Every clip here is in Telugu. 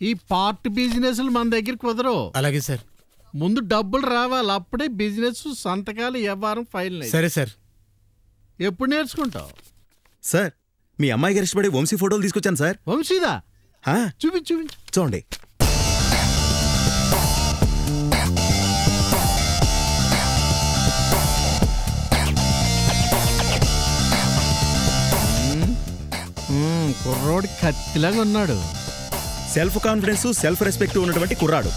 ఈ పార్ట్ బిజినెస్లు మన దగ్గర కుదరవు. అలాగే సార్. ముందు డబ్బులు రావాలి, అప్పుడే బిజినెస్ సంతకాలు వ్యవహారం ఫైల్. సరే సార్. ఎప్పుడు నేర్చుకుంటావు? సార్ మీ అమ్మాయి గారి ఇష్టపడే వంశీ ఫోటోలు తీసుకొచ్చాను సార్. వంశీదా? చూపించు చూడండి. కుర్రోడు కత్తిలాగా ఉన్నాడు. సెల్ఫ్ కాన్ఫిడెన్స్ సెల్ఫ్ రెస్పెక్ట్ ఉన్నటువంటి కుర్రాడు.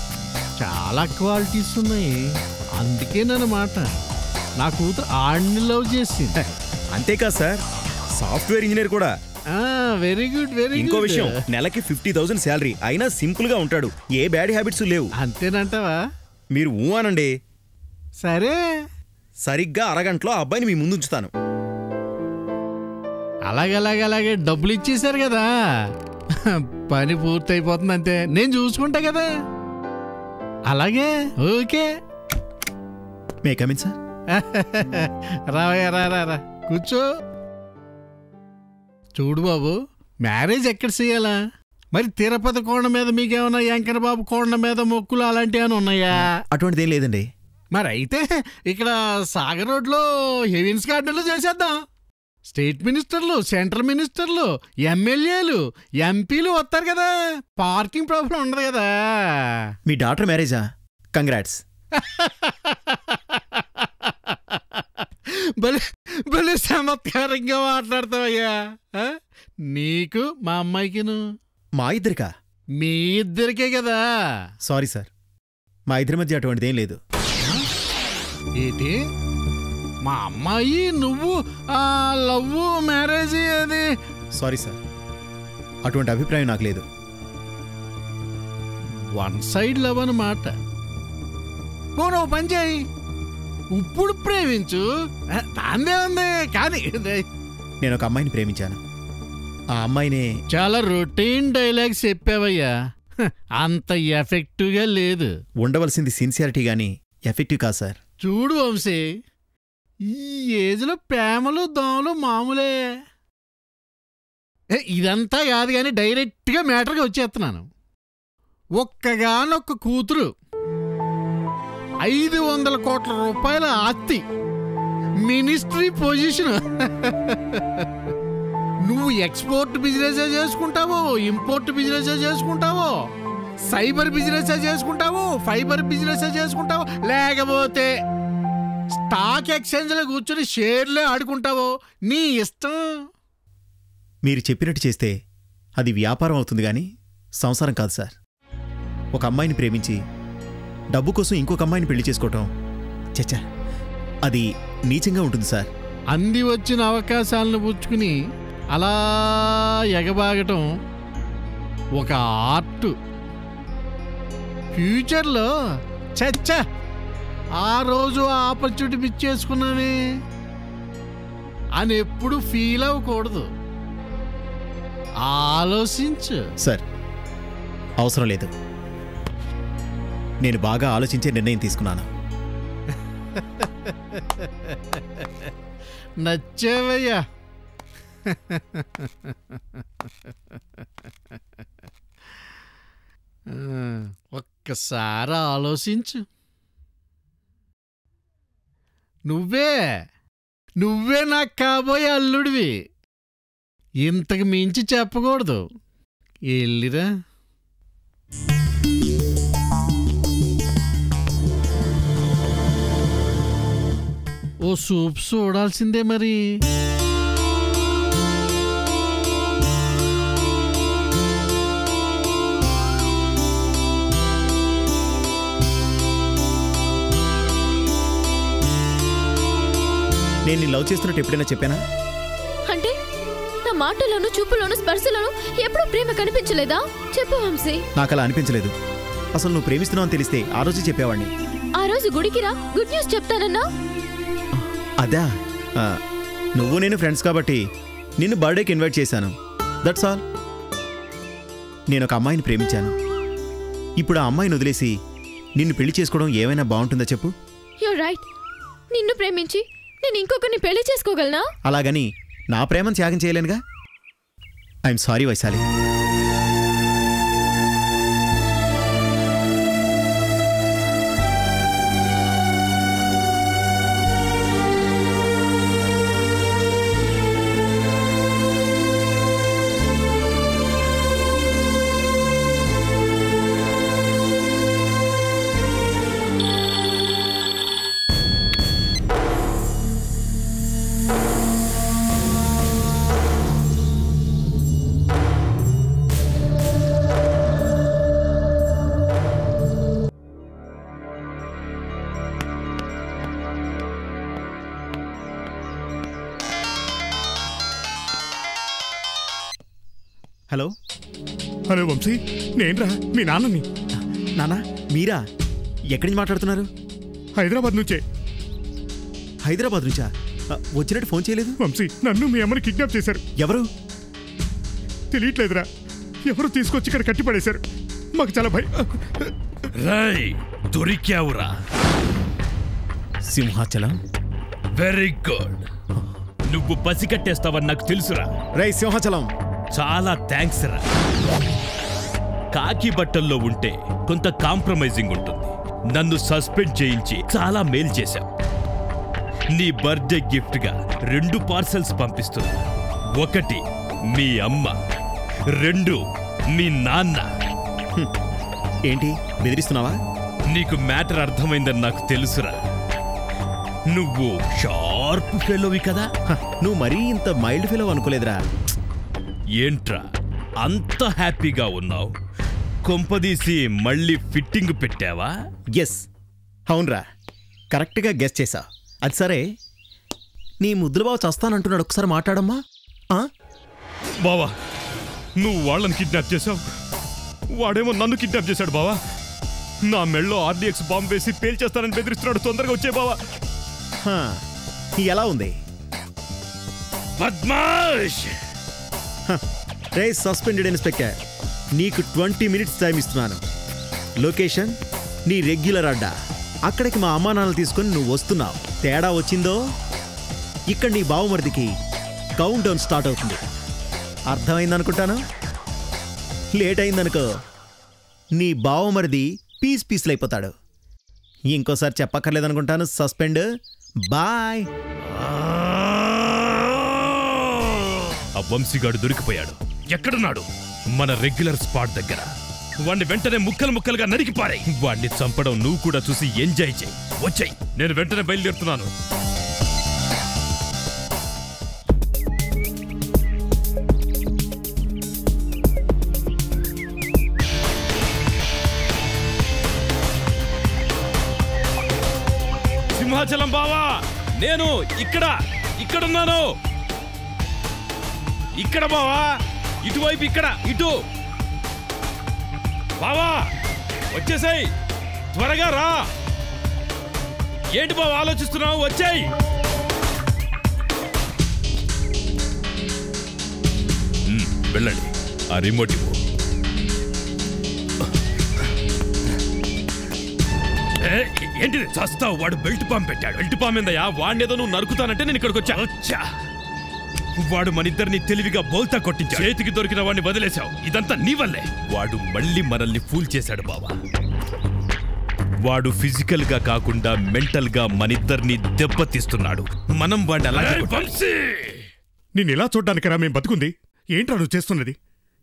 చాలా క్వాలిటీస్ ఉన్నాయి. అందుకేనన్నమాట నా కూతురు ఆడిని లవ్ చేసింది. అంతేకాదు సార్, సాఫ్ట్వేర్ ఇంజనీర్ కూడా. Very good very good. ఇంకో విషయం, నెలకి 50,000 శాలరీ, అయినా సింపుల్ గా ఉంటాడు. ఏ బ్యాడ్ హ్యాబిట్స్ లేవు. అంతేనంటావా? మీరు ఊ అనండి. సరే, సరిగ్గా అరగంటలో ఆ అబ్బాయిని మీ ముందు ఉంచుతాను. అలాగే డబ్బులు ఇచ్చేశారు కదా, పని పూర్తయిపోతుంది. అంతే, నేను చూసుకుంటా కదా. అలాగే, okay. May come in sir. రావయ్యా, రా కూర్చో. చూడు బాబు, మ్యారేజ్ ఎక్కడ చేయాలా? మరి తిరుపతి కొండ మీద మీకేమన్నా వెంకన్నబాబు కొండ మీద మొక్కులు అలాంటివి అని ఉన్నాయా? అటువంటిది ఏం లేదండి. మరి అయితే ఇక్కడ సాగర్ రోడ్లో హెవెన్స్ గార్డెన్లో చేసేద్దాం. స్టేట్ మినిస్టర్లు, సెంట్రల్ మినిస్టర్లు, ఎమ్మెల్యేలు, ఎంపీలు వస్తారు కదా, పార్కింగ్ ప్రాబ్లం ఉండదు కదా. మీ డాక్టర్ మ్యారేజా? కంగ్రాట్స్. భలే చమత్కారంగా మాట్లాడతావయ్యా. నీకు మా అమ్మాయికిను? మా ఇద్దరికా? మీ ఇద్దరికే కదా. సారీ సార్, మా ఇద్దరి మధ్య అటువంటిదేం లేదు. ఏంటి మా అమ్మాయి నువ్వు లవ్ మ్యారేజ్ అది? సారీ సార్, అటువంటి అభిప్రాయం నాకు లేదు. వన్ సైడ్ లవ్ అన్నమాట. నువ్వు పని చేయి, ఇప్పుడు ప్రేమించు, దాందే ఉంది. కానీ నేను ఒక అమ్మాయిని ప్రేమించాను. ఆ అమ్మాయినే. చాలా రొటీన్ డైలాగ్స్ చెప్పావయ్యా, అంత ఎఫెక్టివ్గా లేదు. ఉండవలసింది సిన్సియారిటీ గానీ ఎఫెక్టివ్ కాదు సార్. చూడు వంశీ, ఈ ఏజ్లో ప్రేమలు దోమలు మామూలే. ఇదంతా కాదు కానీ డైరెక్ట్గా మ్యాటర్గా వచ్చేస్తున్నాను. ఒక్కగానొక్క కూతురు, 500 కోట్ల రూపాయల ఆస్తి, మినిస్ట్రీ పొజిషన్. నువ్వు ఎక్స్పోర్ట్ బిజినెస్ చేసుకుంటావో, ఇంపోర్ట్ బిజినెస్ చేసుకుంటావో, సైబర్ బిజినెస్ చేసుకుంటావో, ఫైబర్ బిజినెస్ చేసుకుంటావో, లేకపోతే స్టాక్ ఎక్స్చేంజ్లో కూర్చొని షేర్లే ఆడుకుంటావో, నీ ఇష్టం. మీరు చెప్పినట్టు చేస్తే అది వ్యాపారం అవుతుంది కానీ సంసారం కాదు సార్. ఒక అమ్మాయిని ప్రేమించి డబ్బు కోసం ఇంకొక అమ్మాయిని పెళ్లి చేసుకోవటం చచ్చా, అది నీచంగా ఉంటుంది సార్. అంది వచ్చిన అవకాశాలను పుచ్చుకుని అలా ఎగబాగటం ఒక ఆర్ట్. ఫ్యూచర్లో చచ్చా, ఆ రోజు ఆపర్చునిటీ మిస్ చేసుకున్నానే అని ఎప్పుడు ఫీల్ అవ్వకూడదు. ఆలోచించు సార్. అవసరం లేదు, నేను బాగా ఆలోచించే నిర్ణయం తీసుకున్నాను. నచ్చేవయ్యా. ఒక్కసారి ఆలోచించు. నువ్వే నాకు కాబోయే అల్లుడివి. ఇంతకు మించి చెప్పకూడదు. వెళ్ళిరా. ఓ సూప్ చూడాల్సిందే మరి. నేను లవ్ చేస్తున్నట్టు ఎప్పుడైనా చెప్పానా? అంటే నా మాటలోను చూపులోను స్పర్శలోను ఎప్పుడు ప్రేమ కనిపించలేదా? చెప్పు వంశీ. నాకు అలా అనిపించలేదు. అసలు నువ్వు ప్రేమిస్తున్నావు అని తెలిస్తే ఆ రోజు చెప్పేవాడిని. ఆ రోజు గుడికి రా, గుడ్ న్యూస్ చెప్తానన్నా. అదా, నువ్వు నేను ఫ్రెండ్స్ కాబట్టి నిన్ను బర్త్డేకి ఇన్వైట్ చేశాను. That's all. నేను ఒక అమ్మాయిని ప్రేమించాను. ఇప్పుడు ఆ అమ్మాయిని వదిలేసి నిన్ను పెళ్లి చేసుకోవడం ఏమైనా బాగుంటుందా చెప్పు? You're right. నిన్ను ప్రేమించి నేను ఇంకొకరిని పెళ్లి చేసుకోగలనా? అలాగని నా ప్రేమను త్యాగం చేయలేనుగా. I'm sorry Vaishali. Hello hello Vamshi, నేనురా మీ నాన్నని. నానా మీరా? ఎక్కడి నుంచి మాట్లాడుతున్నారు? హైదరాబాద్ నుంచే. హైదరాబాద్ నుంచా? వచ్చినట్టు ఫోన్ చేయలేదు. వంశీ, నన్ను మీ అమ్మని కిడ్నాప్ చేశారు. ఎవరు? తెలియట్లేదురా. ఎవరు తీసుకొచ్చి ఇక్కడ కట్టి పడేశారు. మాకు చాలా భయం. రై దొరికావురా. సింహాచలం. Very good. నువ్వు పసికట్టేస్తావని నాకు తెలుసురా. రై సింహాచలం. చాలా థ్యాంక్స్ రా. కాకి బట్టల్లో ఉంటే కొంత కాంప్రమైజింగ్ ఉంటుంది. నన్ను సస్పెండ్ చేయించి చాలా మేలు చేశావు. నీ బర్త్డే గిఫ్ట్ గా 2 పార్సల్స్ పంపిస్తున్నా. 1 మీ అమ్మ, 2 మీ నాన్న. ఏంటి బెదిరిస్తున్నావా? నీకు మ్యాటర్ అర్థమైందని నాకు తెలుసురా. నువ్వు షార్ప్ ఫెలోవి కదా. నువ్వు మరీ ఇంత మైల్డ్ ఫెలో అనుకోలేదురా. ఏంట్రా అంత హ్యాపీగా ఉన్నావు? కొంపదీసి మళ్ళీ ఫిట్టింగ్ పెట్టావా? ఎస్, అవునరా, కరెక్ట్గా గెస్ చేశా. అది సరే, నీ ముద్దుల బావ చస్తానంటున్నాడు. ఒకసారి మాట్లాడమ్మా. బావా, నువ్వు వాళ్ళని కిడ్నాప్ చేశావు, వాడేమో నన్ను కిడ్నాప్ చేశాడు బావా. నా మెళ్ళో RDX బాంబు వేసి పేల్చేస్తానని బెదిరిస్తున్నాడు. తొందరగా వచ్చే బావా. ఎలా ఉంది? బద్మాష్. రే సస్పెండెడ్ ఇన్స్పెక్టర్, నీకు 20 minutes టైం ఇస్తున్నాను. లొకేషన్ నీ రెగ్యులర్ అడ్డా. అక్కడికి మా అమ్మా నాన్నలు తీసుకొని నువ్వు వస్తున్నావు. తేడా వచ్చిందో ఇక్కడ నీ బావమరిదికి కౌంట్ డౌన్ స్టార్ట్ అవుతుంది. అర్థమైందనుకుంటాను. లేట్ అయిందనుకో నీ బావమరిది పీస్లు అయిపోతాడు. ఇంకోసారి చెప్పక్కర్లేదనుకుంటాను. సస్పెండ్. బాయ్. ఆ వంశీగాడు దొరికిపోయాడు. ఎక్కడున్నాడు? మన రెగ్యులర్ స్పాట్ దగ్గర. వాణ్ణి వెంటనే ముక్కలు ముక్కలుగా నరికి పారేయ్. వాణ్ణి చంపడం నువ్వు కూడా చూసి ఎంజాయ్ చేయి. వచ్చేయ్, నేను వెంటనే బయలుదేరుతున్నాను. సింహాచలం బావా, నేను ఇక్కడున్నాను. ఇక్కడ బావా, ఇటువైపు, ఇక్కడ ఇటు. బావా వచ్చేసాయి, త్వరగా రా. ఏంటి బావా ఆలోచిస్తున్నావు? వచ్చేయి. వెళ్ళండి. ఆ రిమోట్ ఇవ్వు. ఏంటిది చస్తావు? వాడు బెల్ట్ పామ్ పెట్టాడు. బెల్ట్ పామ్ ఏందయ్యా? వాడినేదో నువ్వు నరుకుతానంటే నేను ఇక్కడికి వచ్చా. వాడు మనిద్దరిని తెలివిగా బోల్తా కొట్టించాడు. చేతికి దొరికిన వాడిని వదిలేశావు. ఇదంతా నీ వల్లే. వాడు మళ్ళీ మనల్ని ఫూల్ చేశాడు బావా. వాడు ఫిజికల్ గా కాకుండా మెంటల్ గా మనిద్దరిని దెబ్బతీస్తున్నాడు. మనం వాడిని అలాగే. నేను ఇలా చూడ్డానికరా మేం బతుకుంది? ఏంట్రా నువ్వు చేస్తున్నది?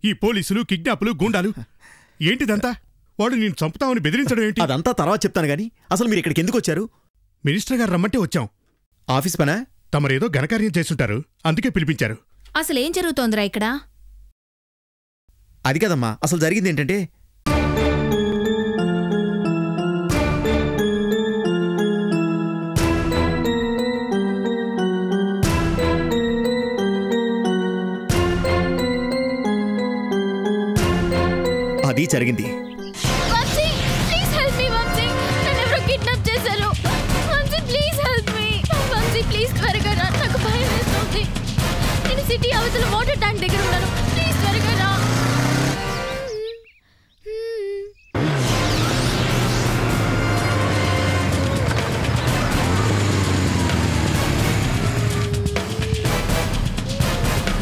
ఈ పోలీసులు, కిడ్నాపులు, గూండాలు ఏంటిదంతా? వాడు నేను చంపుతామని బెదిరించడం ఏంటి? అదంతా తర్వాత చెప్తాను గానీ అసలు మీరు ఇక్కడికి ఎందుకు వచ్చారు? మినిస్టర్ గారు రమ్మంటే వచ్చాం. ఆఫీస్ పనా? తమరేదో ఘనకార్యం చేస్తుంటారు, అందుకే పిలిపించారు. అసలేం జరుగుతోందిరా ఇక్కడ? అది కదమ్మా, అసలు జరిగింది ఏంటంటే అది జరిగింది. సిటీ అవతల వాటర్ ట్యాంక్ దగ్గర ఉన్నాను. ప్లీజ్ త్వరగా రా.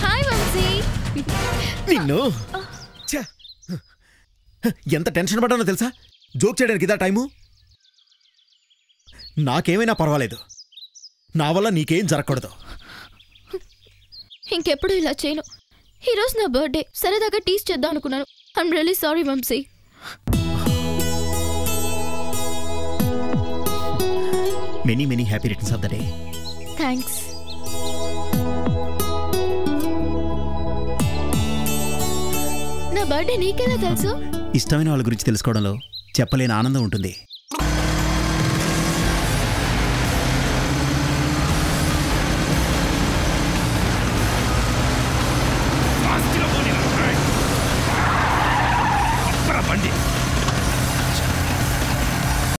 హాయ్ వంశీ. నిన్ను ఎంత టెన్షన్ పడ్డానో తెలుసా? జోక్ చేయడానికి ఇదా టైము? నాకేమైనా పర్వాలేదు, నా వల్ల నీకేం జరగకూడదు. ఇంకెప్పుడు ఇలా చేయను. ఈరోజు నా బర్త్డే, సరదాగా టీస్ చేద్దాం అనుకున్నాను. I'm really sorry Vamsi. Many many happy returns of the day. Thanks. నా బర్త్డే నీకెలా తెలుసు? ఇష్టమైన వాళ్ళ గురించి తెలుసుకోవడంలో చెప్పలేని ఆనందం ఉంటుంది.